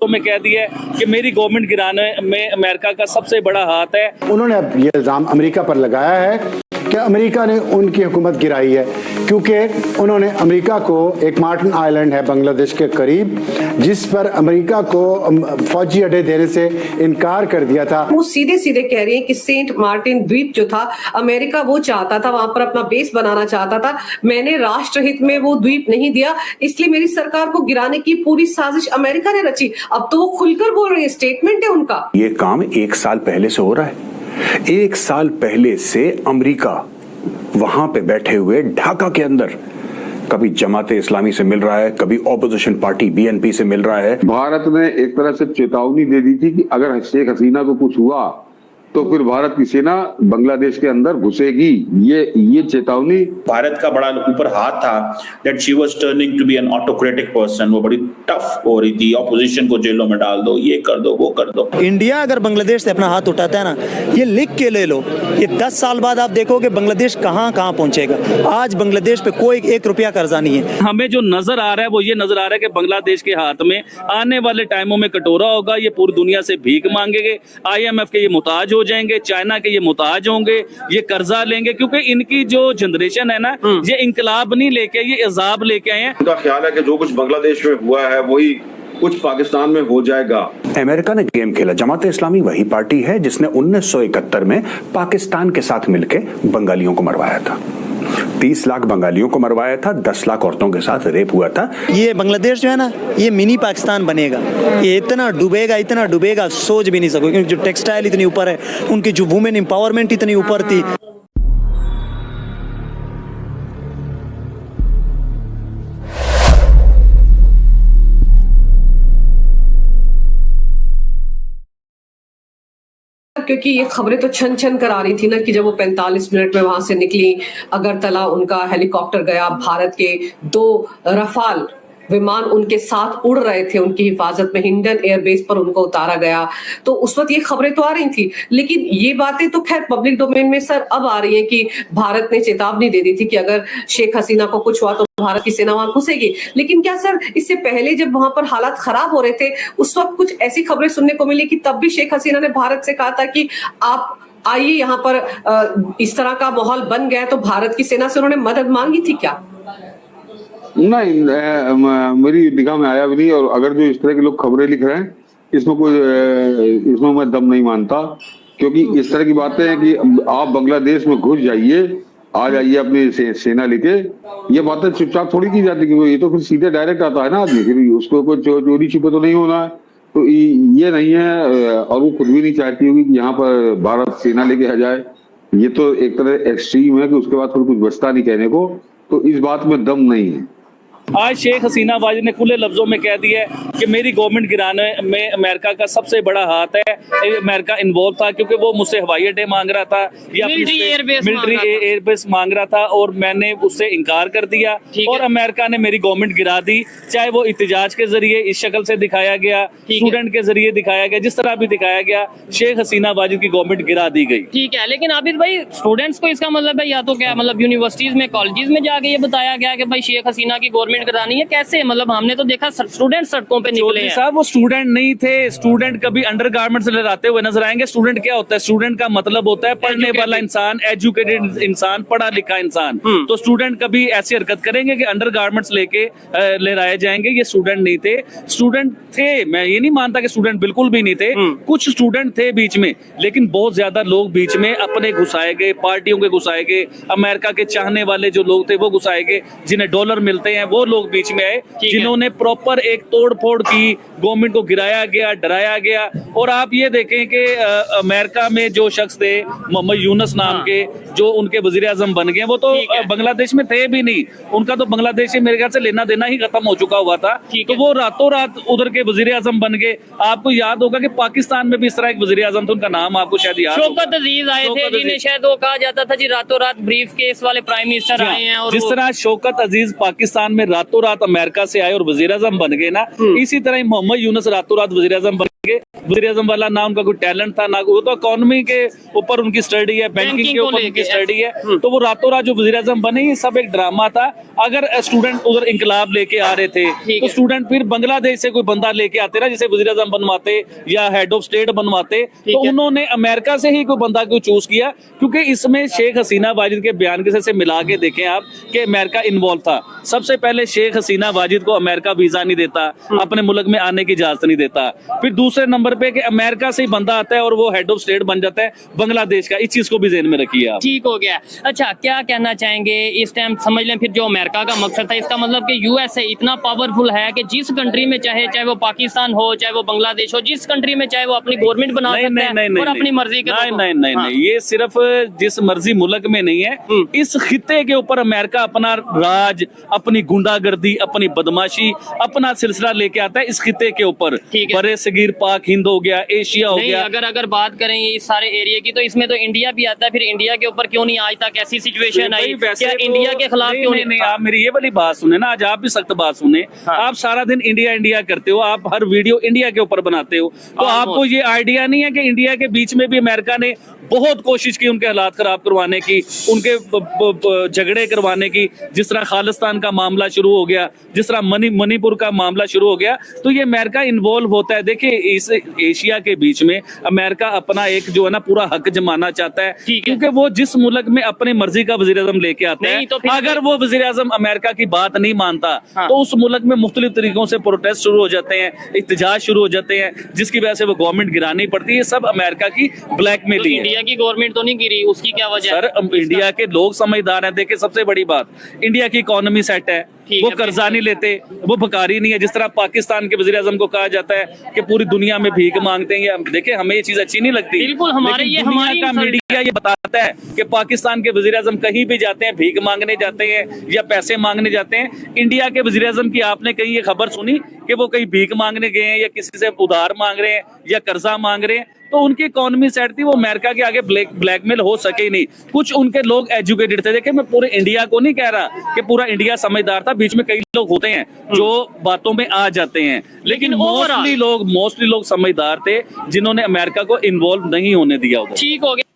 में कह दिया है कि मेरी गवर्नमेंट गिराने में अमेरिका का सबसे बड़ा हाथ है। उन्होंने अब ये इल्जाम अमेरिका पर लगाया है कि अमेरिका ने उनकी हुकूमत गिराई है, क्योंकि उन्होंने अमेरिका को, एक मार्टिन आइलैंड है बांग्लादेश के करीब, जिस पर अमेरिका को फौजी अड्डे देने से इनकार कर दिया था। वो सीधे सीधे कह रही है कि सेंट मार्टिन द्वीप जो था, अमेरिका वो चाहता था, वहां पर अपना बेस बनाना चाहता था। मैंने राष्ट्रहित में वो द्वीप नहीं दिया, इसलिए मेरी सरकार को गिराने की पूरी साजिश अमेरिका ने रची। अब तो वो खुलकर बोल रही है, स्टेटमेंट है उनका। ये काम 1 साल पहले से हो रहा है। 1 साल पहले से अमेरिका वहां पे बैठे हुए ढाका के अंदर कभी जमाते इस्लामी से मिल रहा है, कभी ऑपोजिशन पार्टी बीएनपी से मिल रहा है। भारत ने एक तरह से चेतावनी दे दी थी कि अगर शेख हसीना को कुछ हुआ तो फिर भारत की सेना बांग्लादेश के अंदर घुसेगी। ये चेतावनी भारत का बड़ा ऊपर हाथ था, that she was turning to be an autocratic person. वो बड़ी टफ हो रही थी, ऑपोजिशन को जेलों में डाल दो, ये कर दो, वो कर दो। इंडिया अगर बांग्लादेश से अपना हाथ उठाता है ना, ये लिख के ले लो, ये 10 साल बाद आप देखोगे बांग्लादेश कहाँ पहुंचेगा। आज बांग्लादेश पे कोई 1 रुपया कर्जा नहीं है। हमें जो नजर आ रहा है वो ये नजर आ रहा है कि बांग्लादेश के हाथ में आने वाले टाइमों में कटोरा होगा, ये पूरी दुनिया से भीख मांगेंगे, IMF के ये मुताज हो जाएंगे, चाइना के ये मुताज होंगे, ये कर्जा लेंगे, क्योंकि इनकी जो जनरेशन है ना, ये इंकलाब नहीं लेके, ये इजाब लेके आए हैं। उनका ख्याल है कि जो कुछ बांग्लादेश में हुआ है वही कुछ पाकिस्तान में हो जाएगा। अमेरिका ने गेम खेला। जमाते इस्लामी वही पार्टी है जिसने 1971 में पाकिस्तान के साथ मिलके बंगालियों को मरवाया था। 30 लाख बंगालियों को मरवाया था, 10 लाख औरतों के साथ रेप हुआ था। ये बांग्लादेश जो है ना, ये मिनी पाकिस्तान बनेगा। ये इतना डूबेगा सोच भी नहीं सकोगे, क्योंकि जो टेक्सटाइल इतनी ऊपर है, उनकी जो वुमेन एम्पावरमेंट इतनी ऊपर थी। क्योंकि ये खबरें तो छन छन कर आ रही थी ना कि जब वो 45 मिनट में वहां से निकली, अगरतला उनका हेलीकॉप्टर गया, भारत के 2 रफाल विमान उनके साथ उड़ रहे थे, उनकी हिफाजत में हिंडन एयरबेस पर उनको उतारा गया। तो उस वक्त ये खबरें तो आ रही थी, लेकिन ये बातें तो खैर पब्लिक डोमेन में सर अब आ रही है कि भारत ने चेतावनी दे दी थी कि अगर शेख हसीना को कुछ हुआ तो भारत की सेना वहां घुसेगी। लेकिन क्या सर इससे पहले जब वहां पर हालात खराब हो रहे थे, उस वक्त कुछ ऐसी खबरें सुनने को मिली कि तब भी शेख हसीना ने भारत से कहा था कि आप आइए यहाँ पर, इस तरह का माहौल बन गया तो भारत की सेना से उन्होंने मदद मांगी थी क्या? नहीं, मेरी निगाह में आया भी नहीं। और अगर जो इस तरह के लोग खबरें लिख रहे हैं, इसमें मैं दम नहीं मानता, क्योंकि इस तरह की बातें हैं कि आप बांग्लादेश में घुस जाइए, आ जाइए अपनी सेना लेके, ये बातें चुपचाप थोड़ी की जाती, क्योंकि ये तो फिर सीधे डायरेक्ट आता है ना आदमी, फिर उसको कोई चोरी छिपे तो नहीं होना है। तो ये नहीं है, और वो खुद भी नहीं चाहती होगी कि यहाँ पर भारत सेना लेके आ जाए। ये तो एक तरह एक्सट्रीम है कि उसके बाद फिर कुछ बचता नहीं कहने को, तो इस बात में दम नहीं है। आज शेख हसीना बाजी ने खुले लफ्जों में कह दिया है कि मेरी गवर्नमेंट गिराने में अमेरिका का सबसे बड़ा हाथ है। अमेरिका इन्वॉल्व था, क्योंकि वो मुझसे हवाई अड्डे मांग रहा था या मिलिट्री एयरबेस मांग रहा था, और मैंने उससे इनकार कर दिया, और अमेरिका ने मेरी गवर्नमेंट गिरा दी। चाहे वो इत्तेजाज के जरिए इस शक्ल से दिखाया गया, स्टूडेंट के जरिए दिखाया गया, जिस तरह भी दिखाया गया, शेख हसीना बाजी की गवर्नमेंट गिरा दी गई। ठीक है, लेकिन आबिद भाई, स्टूडेंट्स को इसका मतलब है या तो क्या मतलब यूनिवर्सिटीज में, कॉलेजेस में जाके ये बताया गया कि भाई शेख हसीना की गवर्नमेंट करानी है, कैसे? मतलब हमने तो देखा स्टूडेंट सड़कों पे निकले हैं। साहब वो स्टूडेंट नहीं थे। स्टूडेंट कभी अंडरगारमेंट्स लहराते हुए नजर आएंगे? स्टूडेंट क्या होता है? स्टूडेंट का मतलब होता है पढ़ने वाला इंसान, एजुकेटेड इंसान, पढ़ा लिखा इंसान। तो स्टूडेंट कभी ऐसी हरकत करेंगे कि अंडरगारमेंट्स लेके लहराए जाएंगे? ये स्टूडेंट नहीं थे। स्टूडेंट थे, मैं ये नहीं मानता कि स्टूडेंट बिल्कुल भी नहीं थे, कुछ स्टूडेंट थे बीच में, लेकिन बहुत ज्यादा लोग बीच में अपने घुसाए गए, पार्टियों के घुसाए गए, अमेरिका के चाहने वाले जो लोग थे वो घुसाए गए, जिन्हें डॉलर मिलते हैं वो लोग बीच में आए, जिन्होंने प्रॉपर एक तोड़ फोड़ की, गवर्नमेंट को गिराया गया, डराया गया। और आप ये देखें कि अमेरिका में जो शख्स थे मोहम्मद यूनुस नाम के, जो उनके वजीर आजम बन गए, वो तो बांग्लादेश में थे भी नहीं, उनका तो बांग्लादेश से मेरे ख्याल से लेना देना ही खत्म हो चुका हुआ था, तो वो रातों रात उधर के वजीर आजम बन गए। आपको याद होगा कि पाकिस्तान में भी इस तरह एक वजीर आजम था, उनका नाम आपको शायद याद, शौकत अजीज आए थे, जिन्हें शायद वो कहा जाता था जी रातों रात ब्रीफ केस वाले प्राइम मिनिस्टर आए हैं। और जिस तरह शौकत अजीज पाकिस्तान में रातों रात अमेरिका से आए और वजीर आजम बन गए ना, इसी तरह मोहम्मद यूनुस रातों रात वजीर आजम बन गए। वज़ीर आज़म वाला, ना उनका कोई टैलेंट था, ना वो तो इकोनॉमी के ऊपर उनकी स्टडी है, बैंकिंग के को ऊपर लेके उनकी स्टडी है, तो वो रातों रात जो वज़ीर आज़म बने ये सब एक ड्रामा था। अगर स्टूडेंट उधर इंकलाब लेके आ रहे थे तो स्टूडेंट फिर बांग्लादेश से कोई बंदा लेके आते ना, जिसे वज़ीर आज़म बनवाते या हेड ऑफ स्टेट बनवाते, तो उन्होंने अमेरिका से ही कोई बंदा क्यों चूज किया? क्योंकि इसमें शेख हसीना वाजिद के बयान के से मिला के देखें आप कि अमेरिका इन्वॉल्व था। सबसे पहले शेख हसीना वाजिद को अमेरिका वीजा नहीं देता, अपने मुल्क में आने की इजाजत नहीं देता। फिर दूसरे नंबर पे कि अमेरिका से ही बंदा आता है और वो हेड ऑफ स्टेट बन जाता है बांग्लादेश का। इस चीज को भी ज़हन में रखिए आप। ठीक हो गया। अच्छा, क्या कहना चाहेंगे इस टाइम? समझ लें फिर जो अमेरिका का मकसद था, इसका मतलब कि यूएसए इतना पावरफुल है कि जिस कंट्री में चाहे वो पाकिस्तान हो, चाहे वो बांग्लादेश हो, जिस कंट्री में चाहे वो अपनी गवर्नमेंट बना सकता है और अपनी मर्जी के नहीं, ये सिर्फ जिस मर्जी मुल्क में नहीं है, इस खित्ते के ऊपर अमेरिका अपना राज, अपनी गुंडागर्दी, अपनी बदमाशी, अपना सिलसिला लेके आता है इस खित्ते के ऊपर। बड़े सगीर पाक हिंद हो गया, एशिया हो गया। अगर बात करें इस सारे एरिया की, तो इसमें तो इंडिया भी आता है। फिर इंडिया के ऊपर क्यों नहीं आज तक ऐसी सिचुएशन आई? क्या इंडिया के खिलाफ क्यों नहीं? आप मेरी ये वाली बात सुने ना, आज आप भी सख्त बात सुने। आप सारा दिन इंडिया इंडिया करते हो, आप हर वीडियो इंडिया के ऊपर बनाते हो, तो आपको ये आइडिया नहीं है कि इंडिया के बीच में भी अमेरिका ने बहुत कोशिश की उनके हालात खराब करवाने की, उनके झगड़े करवाने की। जिस तरह खालिस्तान का मामला शुरू हो गया, जिस तरह मणिपुर का मामला शुरू हो गया, तो ये अमेरिका इन्वॉल्व होता है। देखिए, इस एशिया के बीच में अमेरिका अपना एक जो है ना पूरा हक जमाना चाहता है, क्योंकि वो जिस मुल्क में अपनी मर्जी का वज़ीर आज़म लेके आता है, तो अगर वो वज़ीर आज़म अमेरिका की बात नहीं मानता तो उस मुल्क में मुख्तलिफ तरीकों से प्रोटेस्ट शुरू हो जाते हैं, एहतजाज शुरू हो जाते हैं, जिसकी वजह से वो गवर्नमेंट गिरानी पड़ती है। सब अमेरिका की ब्लैकमेलिंग है। इंडिया की गवर्नमेंट तो नहीं गिरी, उसकी क्या वजह? सर, इंडिया के लोग समझदार हैं। देखिए, सबसे बड़ी बात, इंडिया की इकोनॉमी सेट है, वो कर्जा नहीं लेते, वो भिखारी नहीं है। जिस तरह पाकिस्तान के वज़ीर आज़म को कहा जाता है कि पूरी दुनिया में भीख मांगते हैं, देखिए हमें ये चीज अच्छी नहीं लगती। बिल्कुल, हमारी का मीडिया ये बताता है कि पाकिस्तान के वज़ीर आज़म कहीं भी जाते हैं, भीख मांगने जाते हैं या पैसे मांगने जाते हैं। इंडिया के वज़ीर आज़म की आपने कहीं ये खबर सुनी कि वो कहीं भीख मांगने गए हैं या किसी से उधार मांग रहे हैं या कर्जा मांग रहे हैं? तो उनकी इकोनॉमी सेट थी, वो अमेरिका के आगे ब्लैकमेल हो सके ही नहीं। कुछ उनके लोग एजुकेटेड थे। देखिए, मैं पूरे इंडिया को नहीं कह रहा कि पूरा इंडिया समझदार था, बीच में कई लोग होते हैं जो बातों में आ जाते हैं, लेकिन मोस्टली लोग समझदार थे जिन्होंने अमेरिका को इन्वॉल्व नहीं होने दिया। ठीक हो गया।